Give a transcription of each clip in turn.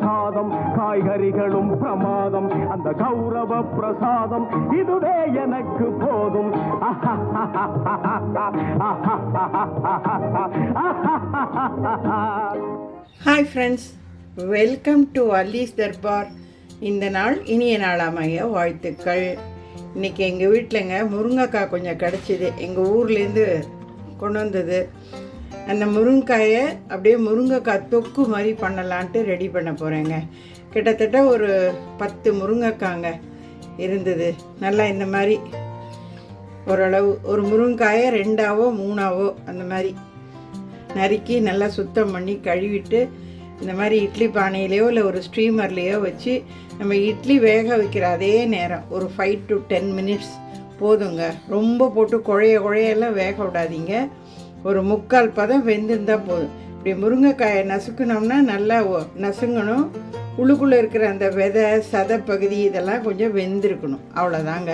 சாதம் காய்கறிகளும் பிரமாதம் அந்த கௌரவ பிரசாதம் இதுவே எனக்கு போதும். Hi friends, welcome to Alli's Darbar. இந்த நாள் இனிய நாளாமைய வாழ்த்துக்கள். இன்றைக்கி எங்கள் வீட்டிலங்க முருங்கைக்காய் கொஞ்சம் கிடச்சிது, எங்கள் ஊர்லேருந்து கொண்டு வந்தது. அந்த முருங்கைக்காயை அப்படியே முருங்கைக்காய் தொக்கு மாதிரி பண்ணலான்ட்டு ரெடி பண்ண போகிறேங்க. கிட்டத்தட்ட ஒரு 10 முருங்கைக்காங்க இருந்தது. நல்லா இந்த மாதிரி ஓரளவு ஒரு முருங்கைக்காயை 2ஆவோ 3ஆவோ அந்த மாதிரி நறுக்கி நல்லா சுத்தம் பண்ணி கழுவிட்டு இந்த மாதிரி இட்லி பானையிலையோ இல்லை ஒரு ஸ்டீமர்லேயோ வச்சு நம்ம இட்லி வேக வைக்கிற அதே நேரம் ஒரு 5 to 10 minutes போதுங்க. ரொம்ப போட்டு குழையெல்லாம் வேக விடாதீங்க. ஒரு 3/4 பதம் வெந்திருந்தால் போதும். இப்படி முருங்கைக்காயை நசுக்கணும்னா நல்லா நசுங்கணும். உள்ளுக்குள்ளே இருக்கிற அந்த விதை சதைப்பகுதி இதெல்லாம் கொஞ்சம் வெந்திருக்கணும், அவ்வளோதாங்க.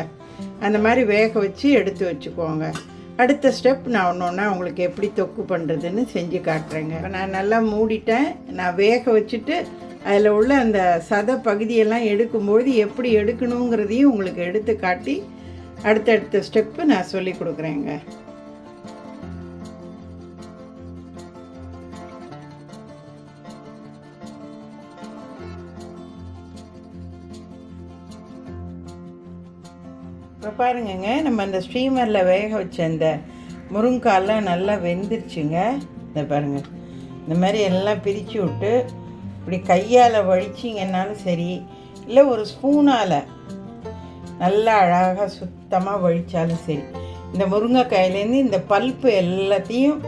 அந்த மாதிரி வேக வச்சு எடுத்து வச்சுக்கோங்க. அடுத்த ஸ்டெப் நான் ஒன்று உங்களுக்கு எப்படி தொக்கு பண்ணுறதுன்னு செஞ்சு காட்டுறேங்க. இப்போ நான் நல்லா மூடிட்டேன். நான் வேக வச்சுட்டு அதில் உள்ள அந்த சதை பகுதியெல்லாம் எடுக்கும்போது எப்படி எடுக்கணுங்கிறதையும் உங்களுக்கு எடுத்து காட்டி அடுத்தடுத்த ஸ்டெப்பு நான் சொல்லி கொடுக்குறேங்க. இப்போ பாருங்கங்க, நம்ம அந்த ஸ்டீமரில் வேக வச்ச அந்த முருங்காயெல்லாம் நல்லா வெந்துருச்சுங்க. இந்த பாருங்கள், இந்த மாதிரி எல்லாம் பிரித்து விட்டு இப்படி கையால் வழிச்சிங்கன்னாலும் சரி, இல்லை ஒரு ஸ்பூனால் நல்லா அழகாக சுத்தமாக வழித்தாலும் சரி. இந்த முருங்கைக்காயிலேருந்து இந்த பல்ப்பு எல்லாத்தையும்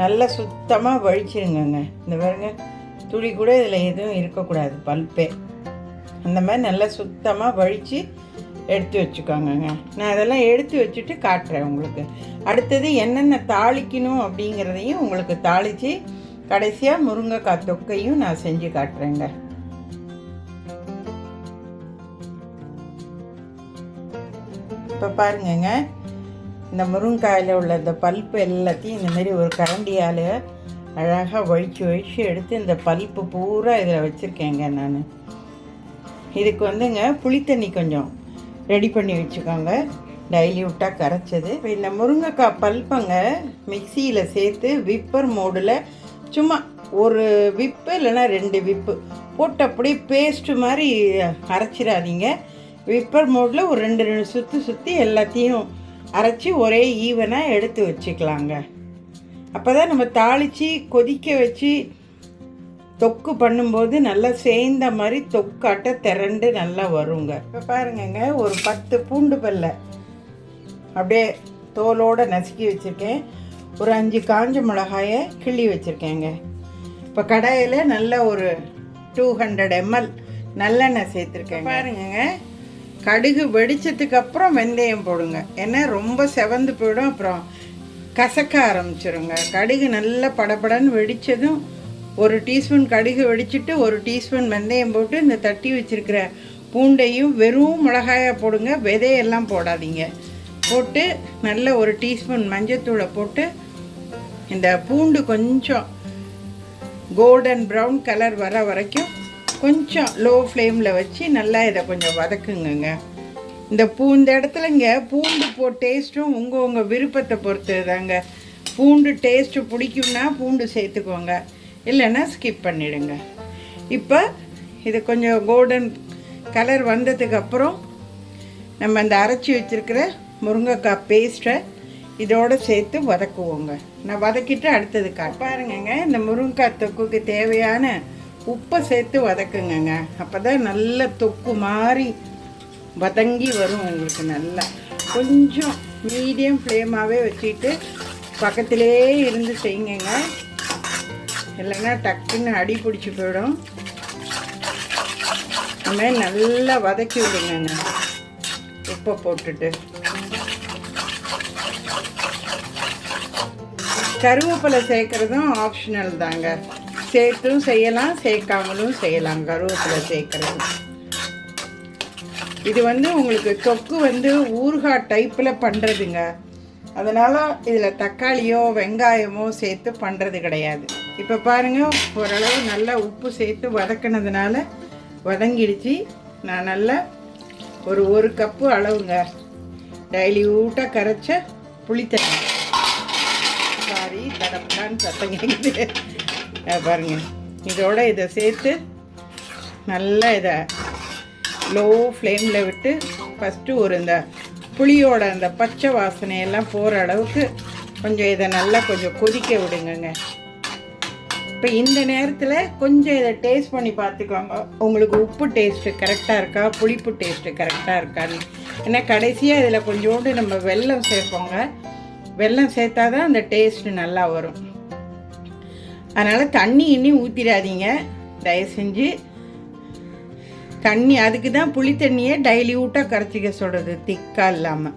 நல்லா சுத்தமாக வழிச்சிருங்கங்க. இந்த பாருங்க, துளி கூட இதில் எதுவும் இருக்கக்கூடாது, பல்ப்பே. அந்த மாதிரி நல்லா சுத்தமாக வழித்து எடுத்து வச்சுக்கோங்கங்க. நான் அதெல்லாம் எடுத்து வச்சுட்டு காட்டுறேன் உங்களுக்கு. அடுத்தது என்னென்ன தாளிக்கணும் அப்படிங்கிறதையும் உங்களுக்கு தாளித்து கடைசியாக முருங்கைக்காய் தொக்கையும் நான் செஞ்சு காட்டுறேங்க. இப்போ பாருங்கங்க, இந்த முருங்கைக்காயில் உள்ள இந்த பல்ப்பு எல்லாத்தையும் இந்த மாதிரி ஒரு கரண்டியால் அழகாக வழித்து எடுத்து இந்த பல்ப்பு பூரா இதில் வச்சுருக்கேங்க. நான் இதுக்கு வந்துங்க புளித்தண்ணி கொஞ்சம் ரெடி பண்ணி வச்சுக்கோங்க, டைல்யூட்டாக கரைச்சது. இப்போ இந்த முருங்கைக்காய் பல்ப்பங்க மிக்சியில் சேர்த்து விப்பர் மோடில் சும்மா ஒரு விப்பு இல்லைன்னா 2 விப்பு போட்டு அப்படியே பேஸ்ட்டு மாதிரி அரைச்சிடாதீங்க. விப்பர் மோடில் ஒரு 2 சுற்றி எல்லாத்தையும் அரைச்சி ஒரே ஈவனாக எடுத்து வச்சுக்கலாங்க. அப்போ தான் நம்ம தாளித்து கொதிக்க வச்சு தொக்கு பண்ணும்போது நல்லா சேர்ந்த மாதிரி தொக்காட்ட திரண்டு நல்லா வருங்க. இப்போ பாருங்கங்க, ஒரு 10 பூண்டு பல்லை அப்படியே தோலோடு நசுக்கி வச்சுருக்கேன். ஒரு 5 காஞ்ச மிளகாயை கிள்ளி வச்சுருக்கேங்க. இப்போ கடாயில் நல்லா ஒரு 200 ml நல்லெண்ணெய் சேர்த்துருக்கேன். பாருங்கங்க, கடுகு வெடிச்சதுக்கு அப்புறம் வெந்தயம் போடுங்க. ஏன்னா ரொம்ப செவந்து போயிடும், அப்புறம் கசக்க ஆரம்பிச்சிருங்க. கடுகு நல்லா படபடன்னு வெடித்ததும் 1 டீஸ்பூன் கடுகு வெடிச்சிட்டு 1 டீஸ்பூன் வெந்தயம் போட்டு இந்த தட்டி வச்சுருக்கிற பூண்டையும் வெறும் மிளகாயாக போடுங்க, விதையெல்லாம் போடாதீங்க. போட்டு நல்ல 1 டீஸ்பூன் மஞ்சத்தூளை போட்டு இந்த பூண்டு கொஞ்சம் கோல்டன் ப்ரௌன் கலர் வர வரைக்கும் கொஞ்சம் லோ ஃப்ளேமில் வச்சு நல்லா இதை கொஞ்சம் வதக்குங்க. இந்த இடத்துலங்க பூண்டு டேஸ்ட்டும் உங்கள் விருப்பத்தை பொறுத்து தாங்க. பூண்டு டேஸ்ட்டு பிடிக்கும்னா பூண்டு சேர்த்துக்கோங்க, இல்லைன்னா ஸ்கிப் பண்ணிவிடுங்க. இப்போ இது கொஞ்சம் கோல்டன் கலர் வந்ததுக்கப்புறம் நம்ம அந்த அரைச்சி வச்சுருக்கிற முருங்கைக்காய் பேஸ்ட்டை இதோடு சேர்த்து வதக்குவோங்க. நான் வதக்கிட்டு அடுத்தது பாருங்கங்க, இந்த முருங்கைக்காய் தொக்குக்கு தேவையான உப்பை சேர்த்து வதக்குங்க. அப்போ தான் நல்ல தொக்கு மாதிரி வதங்கி வரும் உங்களுக்கு. நல்லா கொஞ்சம் மீடியம் ஃப்ளேமாகவே வச்சுட்டு பக்கத்திலே இருந்து செய்யுங்க, இல்லைன்னா டக்குன்னு அடி பிடிச்சி போயிடும். அந்த மாதிரி நல்லா வதக்கி விடுங்க உப்பை போட்டுட்டு. கருவேப்பிலை சேர்க்குறதும் ஆப்ஷனல் தாங்க. சேர்த்தும் செய்யலாம், சேர்க்காமலும் செய்யலாம். கருவேப்பிலை சேர்க்குறது இது உங்களுக்கு தொக்கு ஊறுகாய் டைப்பில் பண்ணுறதுங்க. அதனால் இதில் தக்காளியோ வெங்காயமோ சேர்த்து பண்ணுறது கிடையாது. இப்போ பாருங்கள், ஓரளவு நல்லா உப்பு சேர்த்து வதக்கினதுனால வதங்கிடுச்சு. நான் நல்லா ஒரு கப்பு அளவுங்க டைல்யூட்டாக கரைச்ச புளித்தண்ணி, சாரி தடப்படான்னு சத்தம் கேட்குது பாருங்கள், இதோட இதை சேர்த்து நல்லா இதை லோ ஃப்ளேமில் விட்டு ஃபஸ்ட்டு இந்த புளியோட அந்த பச்சை வாசனையெல்லாம் போகிற அளவுக்கு கொஞ்சம் இதை நல்லா கொஞ்சம் கொதிக்க விடுங்கங்க. இப்போ இந்த நேரத்தில் கொஞ்சம் இதை டேஸ்ட் பண்ணி பார்த்துக்கோங்க, உங்களுக்கு உப்பு டேஸ்ட்டு கரெக்டாக இருக்கா, புளிப்பு டேஸ்ட்டு கரெக்டாக இருக்கான்னு. ஏன்னா கடைசியாக இதில் கொஞ்சோண்டு நம்ம வெல்லம் சேர்ப்போங்க, வெல்லம் சேர்த்தா தான் அந்த டேஸ்ட்டு நல்லா வரும். அதனால் தண்ணி இன்னும் ஊற்றிடாதீங்க தயவு செஞ்சு. தண்ணி அதுக்கு தான் புளி தண்ணியை டைல்யூட்டாக கரைச்சிக்க சொல்கிறது, திக்காக இல்லாமல்.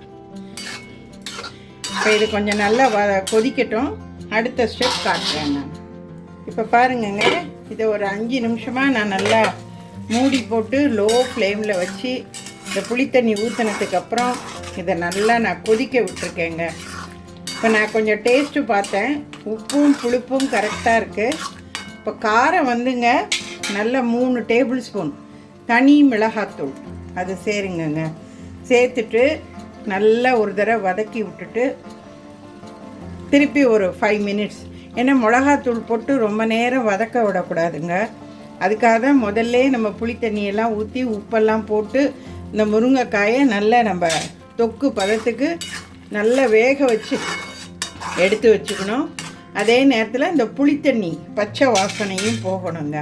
இப்போ இது கொஞ்சம் நல்லா கொதிக்கட்டும், அடுத்த ஸ்டெப் காட்டுறேன் நான். இப்போ பாருங்கங்க, இதை ஒரு 5 நிமிஷமாக நான் நல்லா மூடி போட்டு லோ ஃப்ளேமில் வச்சு இந்த புளித்தண்ணி ஊற்றினதுக்கப்புறம் இதை நல்லா நான் கொதிக்க விட்டுருக்கேங்க. இப்போ நான் கொஞ்சம் டேஸ்ட்டு பார்த்தேன், உப்பும் புளிப்பும் கரெக்டாக இருக்குது. இப்போ காரம் வந்துங்க நல்லா 3 டேபிள் ஸ்பூன் தனி மிளகாத்தூள் அது சேருங்கங்க. சேர்த்துட்டு நல்லா ஒரு தடவை வதக்கி விட்டுட்டு திருப்பி ஒரு 5 மினிட்ஸ், ஏன்னா மிளகாத்தூள் போட்டு ரொம்ப நேரம் வதக்க விடக்கூடாதுங்க. அதுக்காக தான் முதல்ல நம்ம புளி தண்ணியெல்லாம் ஊற்றி உப்பெல்லாம் போட்டு இந்த முருங்கைக்காயை நல்லா நம்ம தொக்கு பதத்துக்கு நல்லா வேக வச்சு எடுத்து வச்சுக்கணும். அதே நேரத்தில் இந்த புளித்தண்ணி பச்சை வாசனையும் போகணுங்க.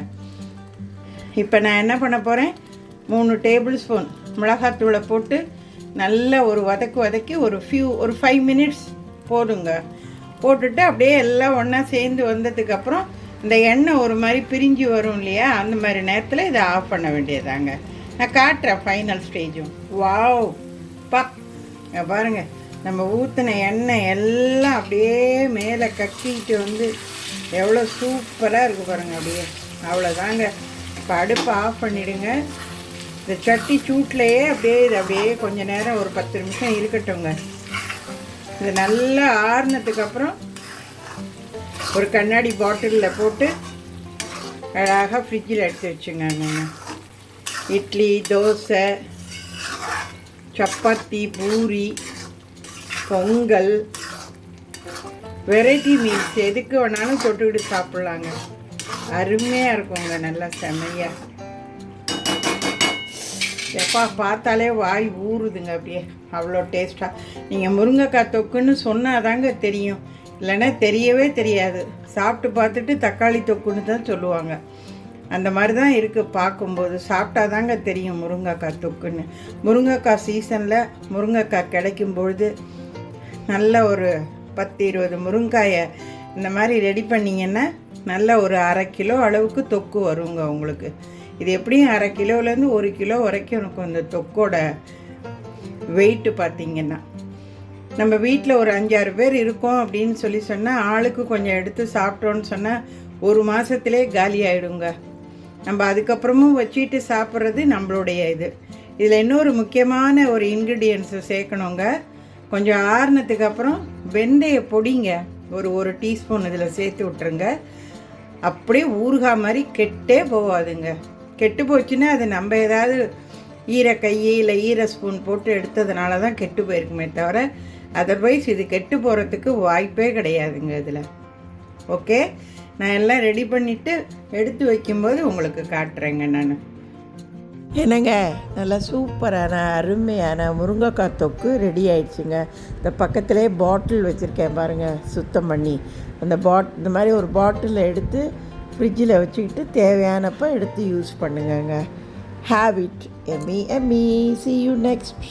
இப்போ நான் என்ன பண்ண போகிறேன், 3 டேபிள் ஸ்பூன் மிளகாத்தூளை போட்டு நல்லா ஒரு வதக்கி ஒரு 5 மினிட்ஸ் போடுங்க. போட்டுட்டு அப்படியே எல்லாம் ஒன்றா சேர்ந்து வந்ததுக்கப்புறம் இந்த எண்ணெய் ஒரு மாதிரி பிரிஞ்சு வரும் இல்லையா, அந்த மாதிரி நேரத்தில் இதை ஆஃப் பண்ண வேண்டியதாங்க. நான் காட்டுறேன் ஃபைனல் ஸ்டேஜும். வாவ் பா, பாருங்கள், நம்ம ஊற்றின எண்ணெய் எல்லாம் அப்படியே மேலே கக்கிட்டு வந்து எவ்வளோ சூப்பராக இருக்குது பாருங்கள். அப்படியே அவ்வளோதாங்க. இப்போ அடுப்பை ஆஃப் பண்ணிவிடுங்க. இந்த சட்டி சூட்லேயே அப்படியே கொஞ்சம் நேரம் ஒரு 10 நிமிஷம் இருக்கட்டுங்க. இது நல்லா ஆறுனதுக்கப்புறம் ஒரு கண்ணாடி பாட்டிலில் போட்டு அழகாக ஃப்ரிட்ஜில் எடுத்து வச்சுங்க. இட்லி, தோசை, சப்பாத்தி, பூரி, பொங்கல், வெரைட்டி மீல்ஸ் எதுக்கு வேணாலும் தொட்டுக்கிட்டு சாப்பிட்லாங்க. அருமையாக இருக்குங்க, நல்லா செமையாக. எப்பா பார்த்தாலே வாய் ஊறுதுங்க, அப்படியே அவ்வளோ டேஸ்ட்டாக. நீங்கள் முருங்கைக்காய் தொக்குன்னு சொன்னால் தாங்க தெரியும், இல்லைன்னா தெரியவே தெரியாது. சாப்பிட்டு பார்த்துட்டு தக்காளி தொக்குன்னு தான் சொல்லுவாங்க. அந்த மாதிரி தான் இருக்குது பார்க்கும்போது, சாப்பிட்டா தாங்க தெரியும் முருங்கைக்காய் தொக்குன்னு. முருங்கைக்காய் சீசனில் முருங்கைக்காய் கிடைக்கும் பொழுது நல்ல ஒரு 10-20 முருங்காயை இந்த மாதிரி ரெடி பண்ணிங்கன்னா நல்ல ஒரு 1/2 கிலோ அளவுக்கு தொக்கு வருங்க உங்களுக்கு. இது எப்படியும் 1/2 கிலோலேருந்து 1 கிலோ வரைக்கும் இருக்கும் இந்த தொக்கோட வெயிட்டு பார்த்திங்கன்னா. நம்ம வீட்டில் ஒரு 5-6 பேர் இருக்கோம் அப்படின்னு சொன்னால் ஆளுக்கு கொஞ்சம் எடுத்து சாப்பிட்டோன்னு சொன்னால் 1 மாதத்துலே காலி ஆகிடுங்க. நம்ம அதுக்கப்புறமும் வச்சுட்டு சாப்பிட்றது நம்மளுடைய இதில் இன்னொரு முக்கியமான ஒரு இன்க்ரீடியன்ஸை சேர்க்கணுங்க. கொஞ்சம் ஆறுனதுக்கப்புறம் வெந்தய பொடிங்க ஒரு டீஸ்பூன் இதில் சேர்த்து விட்ருங்க. அப்படியே ஊறுகாய் மாதிரி கெட்டே போகாதுங்க. கெட்டு போச்சுன்னா அது நம்ம ஏதாவது ஈரக்கையை இல்லை ஈர ஸ்பூன் போட்டு எடுத்ததுனால தான் கெட்டு போயிருக்குமே தவிர அதர்வைஸ் இது கெட்டு போகிறதுக்கு வாய்ப்பே கிடையாதுங்க இதில். ஓகே, நான் எல்லாம் ரெடி பண்ணிவிட்டு எடுத்து வைக்கும்போது உங்களுக்கு காட்டுறேங்க. நான் என்னங்க நல்லா சூப்பரான அருமையான முருங்கைக்காய் தொக்கு ரெடி ஆயிடுச்சுங்க. இந்த பக்கத்துலேயே பாட்டில் வச்சுருக்கேன் பாருங்கள், சுத்தம் பண்ணி. அந்த இந்த மாதிரி ஒரு பாட்டிலில் எடுத்து ஃப்ரிட்ஜில் வச்சுக்கிட்டு தேவையானப்போ எடுத்து யூஸ் பண்ணுங்கங்க. ஹேவ் இட் எம்மி. See you next.